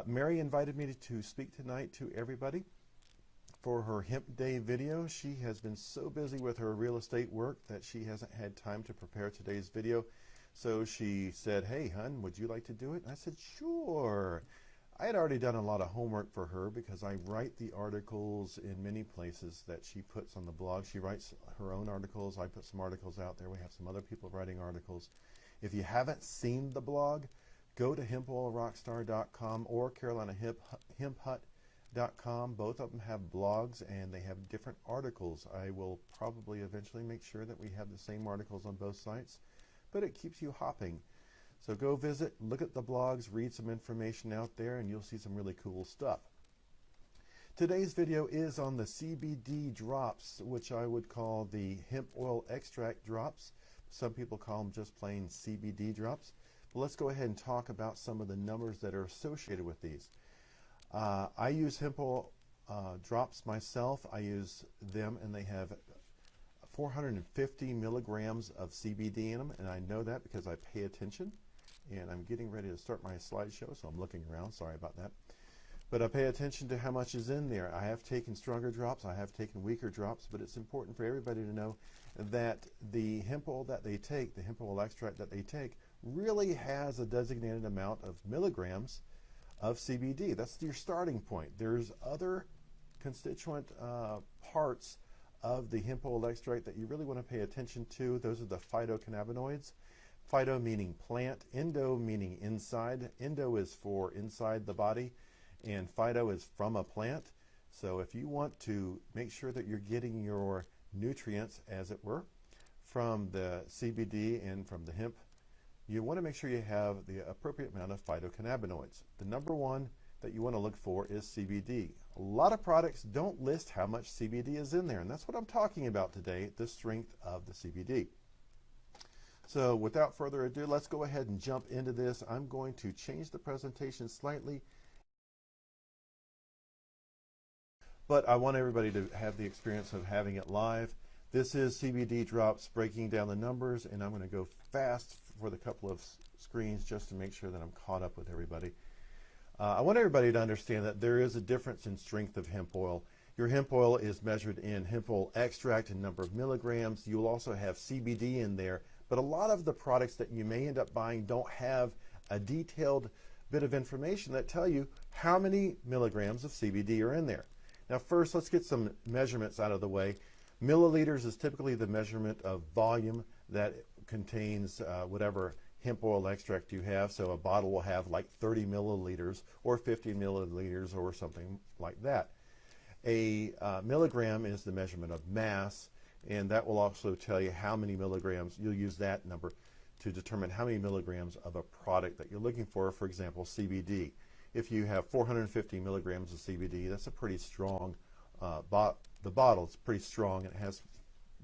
Mary invited me to speak tonight to everybody for her Hemp Day video. She has been so busy with her real estate work that she hasn't had time to prepare today's video. So she said, "Hey, hun, would you like to do it?" And I said, "Sure." I had already done a lot of homework for her because I write the articles in many places that she puts on the blog. She writes her own articles. I put some articles out there. We have some other people writing articles. If you haven't seen the blog, go to hempoilrockstar.com or carolinahemphut.com. Both of them have blogs and they have different articles. I will probably eventually make sure that we have the same articles on both sites, but it keeps you hopping. So go visit, look at the blogs, read some information out there, and you'll see some really cool stuff. Today's video is on the CBD drops, which I would call the hemp oil extract drops. Some people call them just plain CBD drops. But let's go ahead and talk about some of the numbers that are associated with these. I use hemp oil drops myself. I use them, and they have 450 milligrams of CBD in them, and I know that because I pay attention. And I'm getting ready to start my slideshow, so I'm looking around. Sorry about that. But I pay attention to how much is in there. I have taken stronger drops. I have taken weaker drops, but it's important for everybody to know that the hemp oil that they take, the hemp oil extract that they take, really has a designated amount of milligrams of CBD. That's your starting point. There's other constituent parts of the hemp oil extract that you really want to pay attention to. Those are the phytocannabinoids. Phyto meaning plant, endo meaning inside. Endo is for inside the body, and phyto is from a plant. So if you want to make sure that you're getting your nutrients, as it were, from the CBD and from the hemp, you want to make sure you have the appropriate amount of phytocannabinoids. The number one that you want to look for is CBD. A lot of products don't list how much CBD is in there, and that's what I'm talking about today, the strength of the CBD. So without further ado, let's go ahead and jump into this. I'm going to change the presentation slightly, but I want everybody to have the experience of having it live. This is CBD drops breaking down the numbers, and I'm going to go fast for the couple of screens just to make sure that I'm caught up with everybody. I want everybody to understand that there is a difference in strength of hemp oil. Your hemp oil is measured in hemp oil extract and number of milligrams. You will also have CBD in there, but a lot of the products that you may end up buying don't have a detailed bit of information that tell you how many milligrams of CBD are in there. Now first, let's get some measurements out of the way. Milliliters is typically the measurement of volume that contains whatever hemp oil extract you have. So a bottle will have like 30 milliliters or 50 milliliters or something like that. A milligram is the measurement of mass, and that will also tell you how many milligrams. You'll use that number to determine how many milligrams of a product that you're looking for example, CBD. If you have 450 milligrams of CBD, that's a pretty strong, the bottle is pretty strong. It has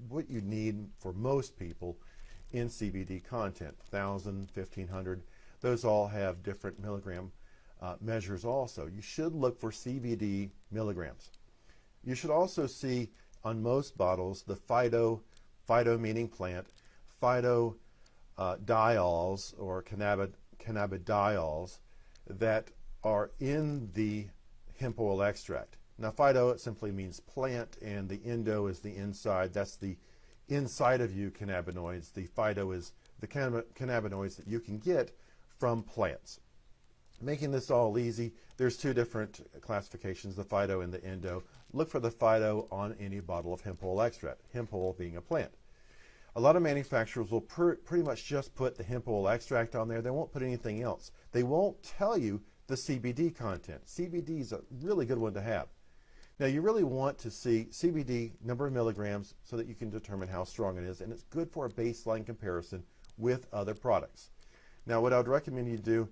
what you need for most people in CBD content, 1,000, 1,500. Those all have different milligram measures also. You should look for CBD milligrams. You should also see on most bottles the phyto meaning plant, phytodiols or cannabidiols that are in the hemp oil extract. Now phyto, it simply means plant, and the endo is the inside. That's the inside of you cannabinoids. The phyto is the cannabinoids that you can get from plants. Making this all easy, there's two different classifications, the phyto and the endo. Look for the phyto on any bottle of hemp oil extract, hemp oil being a plant. A lot of manufacturers will pretty much just put the hemp oil extract on there. They won't put anything else. They won't tell you the CBD content. CBD is a really good one to have. Now you really want to see CBD number of milligrams so that you can determine how strong it is, and it's good for a baseline comparison with other products. Now what I would recommend you do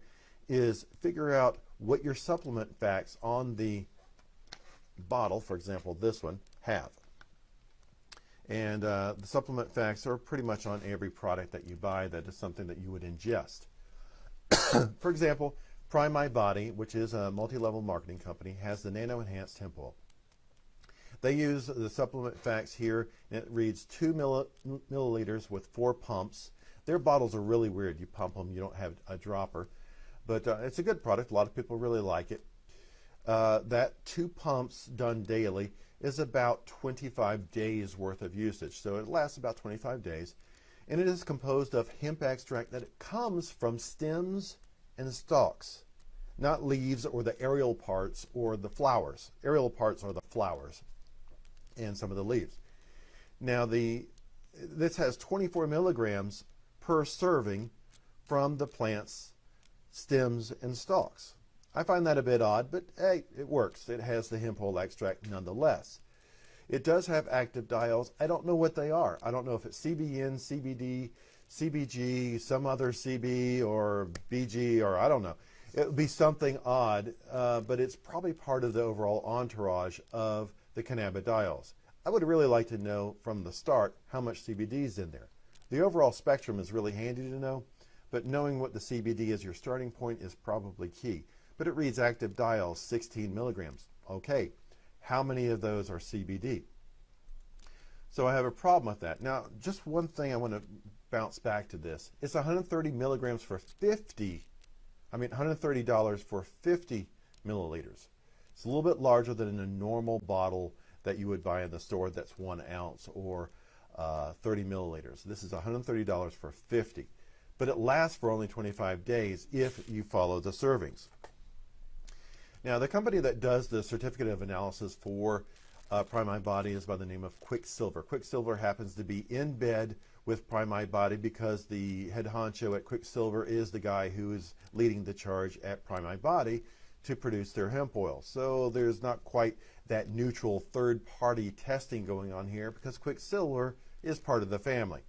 is figure out what your supplement facts on the bottle, for example this one, have. And the supplement facts are pretty much on every product that you buy that is something that you would ingest. For example, Prime My Body, which is a multi-level marketing company, has the Nano Enhanced Hemp Oil. They use the supplement facts here, and it reads 2 milliliters with 4 pumps. Their bottles are really weird. You pump them, you don't have a dropper. But it's a good product. A lot of people really like it. That 2 pumps done daily is about 25 days worth of usage. So it lasts about 25 days. And it is composed of hemp extract that comes from stems and stalks, not leaves or the aerial parts or the flowers. Aerial parts are the flowers and some of the leaves. Now this has 24 milligrams per serving from the plant's stems and stalks. I find that a bit odd, but hey, it works. It has the hemp oil extract nonetheless. It does have active diols. I don't know what they are. I don't know if it's CBN, CBD, CBG, some other CB or BG, or I don't know. It would be something odd, but it's probably part of the overall entourage of the cannabidiols. I would really like to know from the start how much CBD is in there. The overall spectrum is really handy to know, but knowing what the CBD is your starting point is probably key. But it reads active diols 16 milligrams. Okay, how many of those are CBD? So I have a problem with that. Now, just one thing I want to bounce back to this. It's 130 milligrams for $130 for 50 milliliters. It's a little bit larger than a normal bottle that you would buy in the store that's 1 ounce or 30 milliliters. This is $130 for 50. But it lasts for only 25 days if you follow the servings. Now, the company that does the certificate of analysis for Prime My Body is by the name of Quicksilver. Quicksilver happens to be in bed with Prime My Body because the head honcho at Quicksilver is the guy who is leading the charge at Prime My Body to produce their hemp oil. So there's not quite that neutral third-party testing going on here because Quicksilver is part of the family.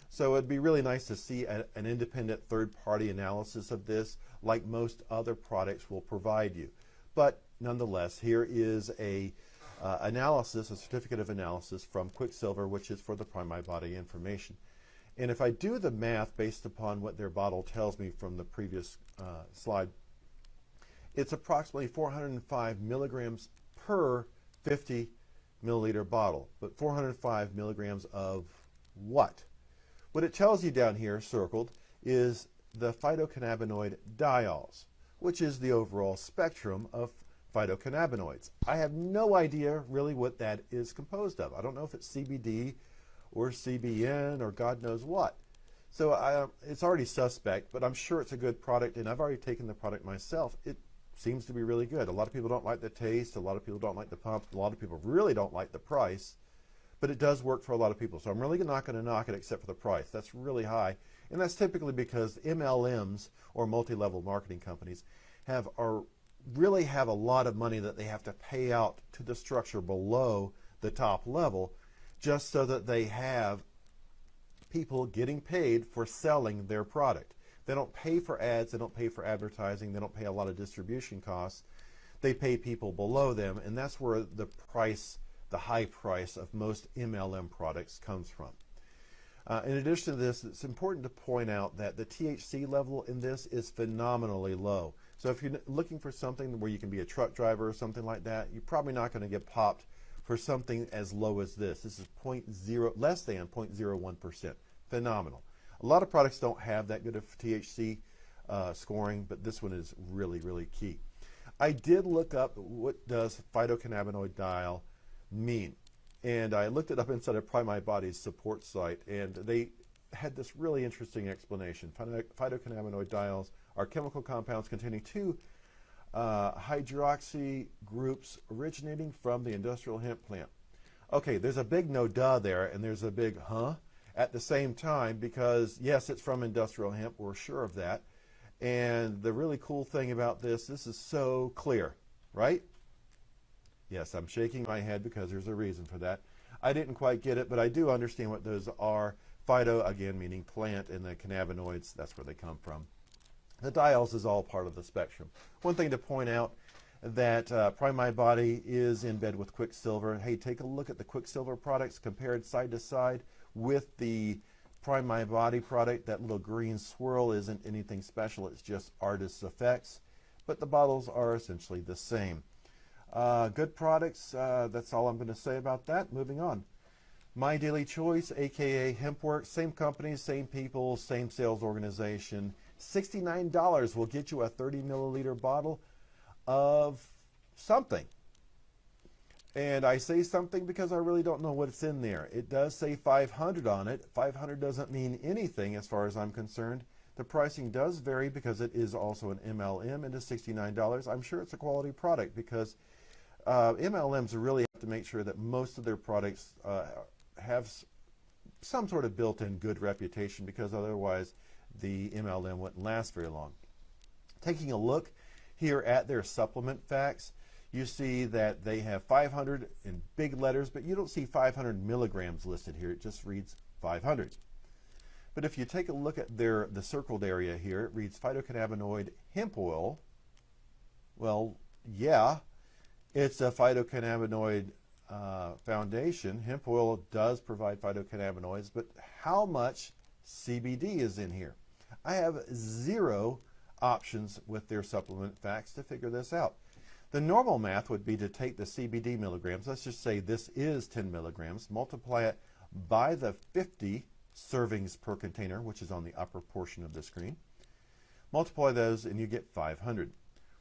So it'd be really nice to see an independent third-party analysis of this like most other products will provide you. But nonetheless, here is a analysis, a certificate of analysis from Quicksilver, which is for the Prime My Body information. And if I do the math based upon what their bottle tells me from the previous slide, it's approximately 405 milligrams per 50 milliliter bottle. But 405 milligrams of what? What it tells you down here, circled, is the phytocannabinoid diols, which is the overall spectrum of phytocannabinoids. I have no idea really what that is composed of. I don't know if it's CBD or CBN or God knows what. So it's already suspect, but I'm sure it's a good product, and I've already taken the product myself. It seems to be really good. A lot of people don't like the taste. A lot of people don't like the pump. A lot of people really don't like the price, but it does work for a lot of people. So I'm really not going to knock it except for the price. That's really high, and that's typically because MLMs or multi-level marketing companies really have a lot of money that they have to pay out to the structure below the top level just so that they have people getting paid for selling their product. They don't pay for ads, they don't pay for advertising, they don't pay a lot of distribution costs. They pay people below them, and that's where the price, the high price of most MLM products comes from. In addition to this, it's important to point out that the THC level in this is phenomenally low. So if you're looking for something where you can be a truck driver or something like that, you're probably not going to get popped for something as low as this. This is less than 0.01%. Phenomenal. A lot of products don't have that good of THC scoring, but this one is really, really key. I did look up what does phytocannabinoid diol mean. And I looked it up inside of Prime My Body's support site, and they had this really interesting explanation. Phytocannabinoid diols are chemical compounds containing 2 hydroxy groups originating from the industrial hemp plant. Okay, there's a big no duh there, and there's a big huh at the same time, because yes, it's from industrial hemp, we're sure of that. And the really cool thing about this is so clear, right? Yes, I'm shaking my head because there's a reason for that. I didn't quite get it, but I do understand what those are. Phyto, again, meaning plant, and the cannabinoids, that's where they come from. The diols is all part of the spectrum. One thing to point out, that Prime My Body is in bed with Quicksilver. Hey, take a look at the Quicksilver products compared side to side with the Prime My Body product. That little green swirl isn't anything special. It's just artist's effects. But the bottles are essentially the same. Good products. That's all I'm going to say about that. Moving on. My Daily Choice, aka HempWorks, same company, same people, same sales organization. $69 will get you a 30 milliliter bottle of something. And I say something because I really don't know what's in there. It does say 500 on it. 500 doesn't mean anything as far as I'm concerned. The pricing does vary because it is also an MLM, and it's $69. I'm sure it's a quality product because MLMs really have to make sure that most of their products have some sort of built-in good reputation, because otherwise the MLM wouldn't last very long. Taking a look here at their supplement facts, you see that they have 500 in big letters, but you don't see 500 milligrams listed here. It just reads 500. But if you take a look at the circled area here, it reads phytocannabinoid hemp oil. Well, yeah, it's a phytocannabinoid foundation. Hemp oil does provide phytocannabinoids, but how much CBD is in here? I have 0 options with their supplement facts to figure this out. The normal math would be to take the CBD milligrams, let's just say this is 10 milligrams, multiply it by the 50 servings per container, which is on the upper portion of the screen. Multiply those and you get 500.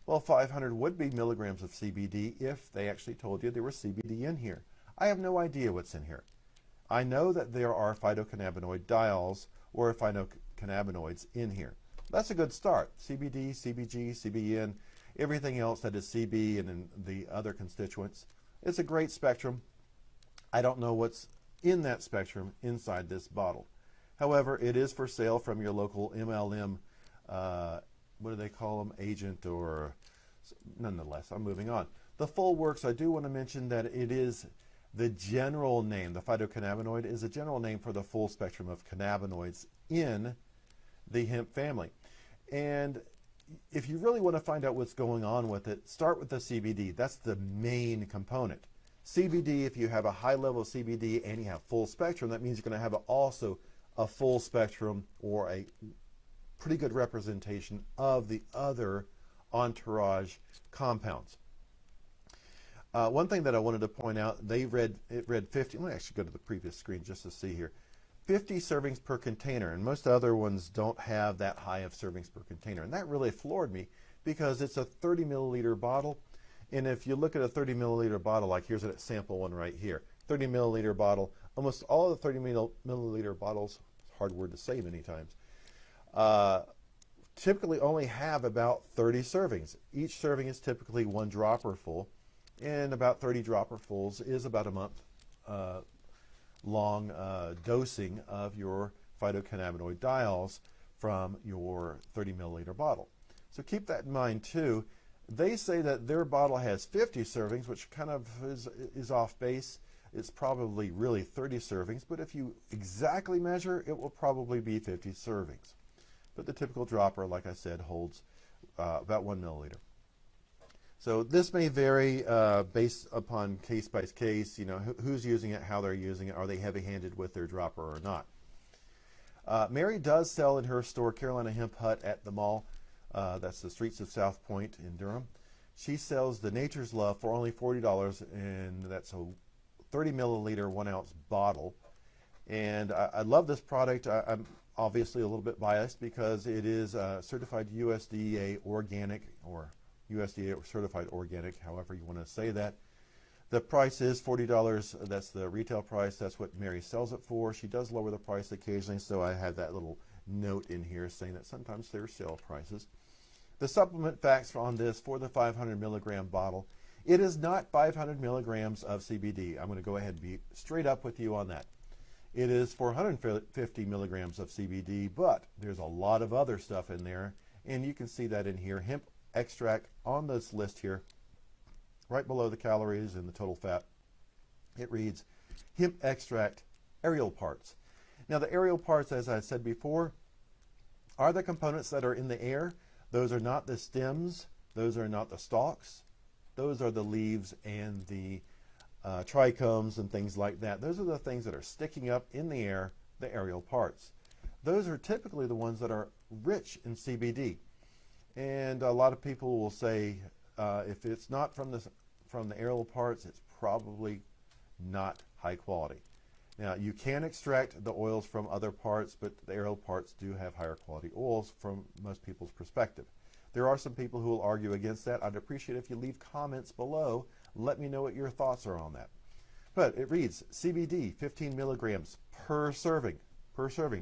Well, 500 would be milligrams of CBD if they actually told you there was CBD in here. I have no idea what's in here. I know that there are phytocannabinoid diols or phytocannabinoids in here. That's a good start. CBD, CBG, CBN, everything else that is CB and in the other constituents. It's a great spectrum. I don't know what's in that spectrum inside this bottle. However, it is for sale from your local MLM, what do they call them, agent, or nonetheless, I'm moving on. The full works, I do want to mention that it is the general name. The phytocannabinoid is a general name for the full spectrum of cannabinoids in the hemp family. And if you really want to find out what's going on with it, start with the CBD. That's the main component. CBD, if you have a high level of CBD and you have full spectrum, that means you're going to have also a full spectrum or a pretty good representation of the other entourage compounds. One thing that I wanted to point out, it read 50. Let me actually go to the previous screen just to see here. 50 servings per container, and most other ones don't have that high of servings per container. And that really floored me because it's a 30 milliliter bottle. And if you look at a 30 milliliter bottle, like here's a sample one right here, 30 milliliter bottle, almost all of the 30 milliliter bottles, hard word to say many times, typically only have about 30 servings. Each serving is typically 1 dropper full, and about 30 dropper fulls is about a month long dosing of your phytocannabinoid diols from your 30 milliliter bottle. So keep that in mind too. They say that their bottle has 50 servings, which kind of is off base. It's probably really 30 servings, but if you exactly measure, it will probably be 50 servings. But the typical dropper, like I said, holds about 1 milliliter. So this may vary based upon case by case, you know, who's using it, how they're using it, are they heavy-handed with their dropper or not. Mary does sell in her store, Carolina Hemp Hut at the mall. That's the streets of South Point in Durham. She sells the Nature's Love for only $40, and that's a 30 milliliter 1 ounce bottle. And I love this product. I'm obviously a little bit biased because it is certified USDA organic, or USDA certified organic, however you want to say that. The price is $40. That's the retail price. That's what Mary sells it for. She does lower the price occasionally, so I have that little note in here saying that sometimes there are sale prices. The supplement facts on this for the 500 milligram bottle, it is not 500 milligrams of CBD. I'm going to go ahead and be straight up with you on that. It is 450 milligrams of CBD, but there's a lot of other stuff in there, and you can see that in here. Hemp extract on this list here, right below the calories and the total fat. It reads hemp extract aerial parts. Now the aerial parts, as I said before, are the components that are in the air. Those are not the stems, those are not the stalks, those are the leaves and the trichomes and things like that. Those are the things that are sticking up in the air, the aerial parts. Those are typically the ones that are rich in CBD. And a lot of people will say if it's not from the aerial parts, it's probably not high quality. Now, you can extract the oils from other parts, but the aerial parts do have higher quality oils from most people's perspective. There are some people who will argue against that. I'd appreciate if you leave comments below. Let me know what your thoughts are on that. But it reads CBD 15 milligrams per serving,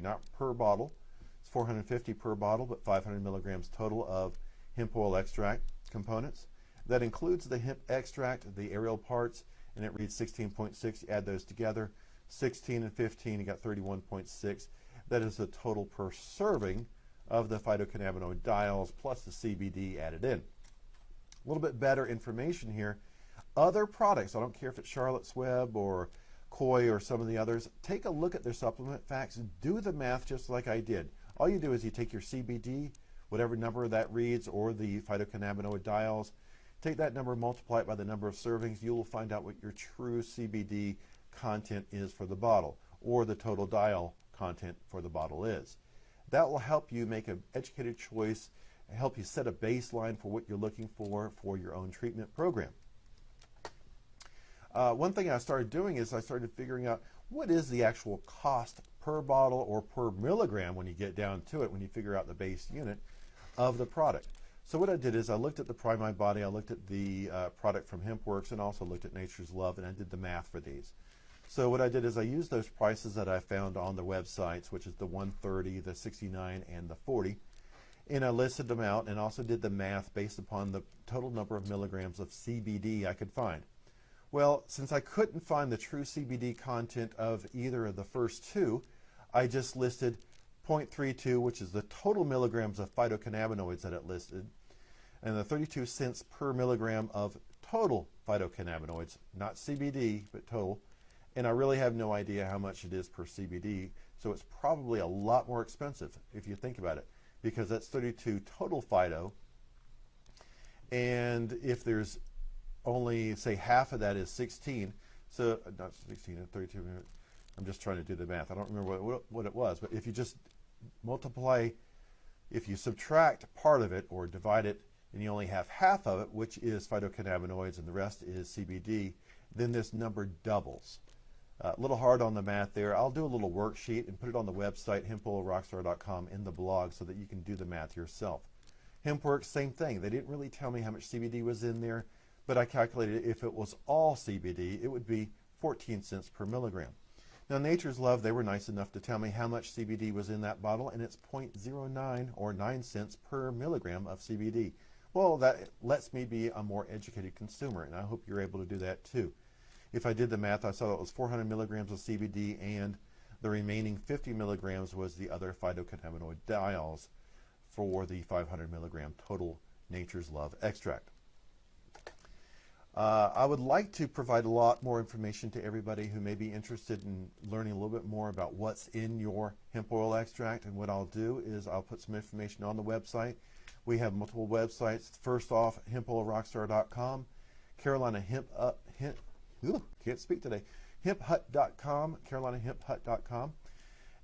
not per bottle. It's 450 per bottle, but 500 milligrams total of hemp oil extract components. That includes the hemp extract, the aerial parts, and it reads 16.6. You add those together, 16 and 15, you got 31.6. That is the total per serving of the phytocannabinoid diols plus the CBD added in. A little bit better information here. Other products, I don't care if it's Charlotte's Web or Koi or some of the others, take a look at their supplement facts and do the math just like I did. All you do is you take your CBD, whatever number that reads, or the phytocannabinoid diols, take that number, multiply it by the number of servings, you will find out what your true CBD content is for the bottle, or the total diol content for the bottle is. That will help you make an educated choice, help you set a baseline for what you're looking for your own treatment program. One thing I started doing is I started figuring out what is the actual cost per bottle or per milligram when you get down to it, when you figure out the base unit of the product. So what I did is I looked at the Prime My Body, I looked at the product from HempWorks, and also looked at Nature's Love, and I did the math for these. So what I did is I used those prices that I found on the websites, which is the 130, the 69, and the 40, and I listed them out and also did the math based upon the total number of milligrams of CBD I could find. Well, since I couldn't find the true CBD content of either of the first two, I just listed 0.32, which is the total milligrams of phytocannabinoids that it listed, and the 32 cents per milligram of total phytocannabinoids, not CBD, but total. And I really have no idea how much it is per CBD, so it's probably a lot more expensive if you think about it, because that's 32 total phyto, and if there's only, say, half of that is 16, so not 16, 32, I'm just trying to do the math. I don't remember what it was, but if you just multiply, if you subtract part of it or divide it, and you only have half of it, which is phytocannabinoids, and the rest is CBD, then this number doubles. A little hard on the math there. I'll do a little worksheet and put it on the website, hempoilrockstar.com, in the blog so that you can do the math yourself. HempWorks, same thing. They didn't really tell me how much CBD was in there, but I calculated if it was all CBD, it would be 14 cents per milligram. Now, Nature's Love, they were nice enough to tell me how much CBD was in that bottle, and it's 0.09 or 9 cents per milligram of CBD. Well, that lets me be a more educated consumer, and I hope you're able to do that too. If I did the math, I saw it was 400 milligrams of CBD, and the remaining 50 milligrams was the other phytocannabinoid diols for the 500 milligram total Nature's Love extract. I would like to provide a lot more information to everybody who may be interested in learning a little bit more about what's in your hemp oil extract, and what I'll do is I'll put some information on the website. We have multiple websites. First off, hempoilrockstar.com, Carolina can't speak today, hemphut.com, carolinahemphut.com,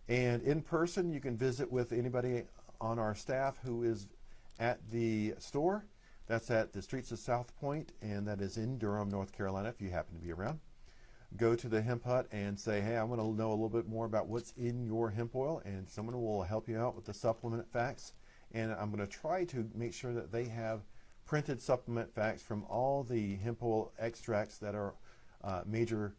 and in person you can visit with anybody on our staff who is at the store. That's at the streets of South Point, and that is in Durham, North Carolina, if you happen to be around. Go to the Hemp Hut and say, hey, I want to know a little bit more about what's in your hemp oil, and someone will help you out with the supplement facts. And I'm going to try to make sure that they have printed supplement facts from all the hemp oil extracts that are major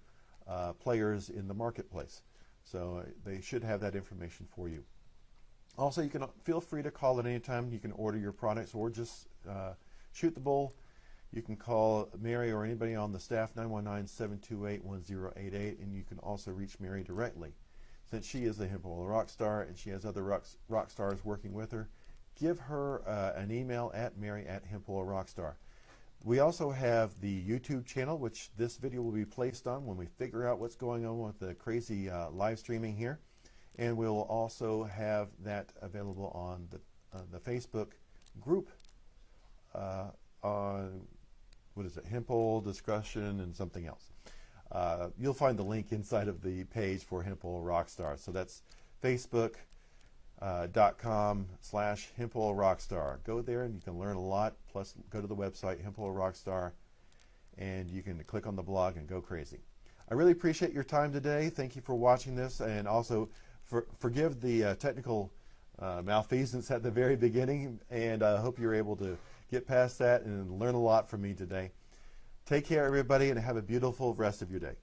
players in the marketplace. So they should have that information for you. Also, you can feel free to call at any time. You can order your products or just shoot the bull. You can call Mary or anybody on the staff, 919-728-1088, and you can also reach Mary directly. Since she is the Hemp Oil Rock Star and she has other rock stars working with her, give her an email at mary@hempoilrockstar. We also have the YouTube channel, which this video will be placed on when we figure out what's going on with the crazy live streaming here. And we'll also have that available on the Facebook group on, what is it, Hemp Oil Discussion and something else. You'll find the link inside of the page for Hemp Oil Rockstar. So that's facebook.com/Hemp Oil Rockstar. Go there and you can learn a lot. Plus, go to the website, Hemp Oil Rockstar, and you can click on the blog and go crazy. I really appreciate your time today. Thank you for watching this, and also forgive the technical malfeasance at the very beginning, and I hope you're able to get past that and learn a lot from me today. Take care, everybody, and have a beautiful rest of your day.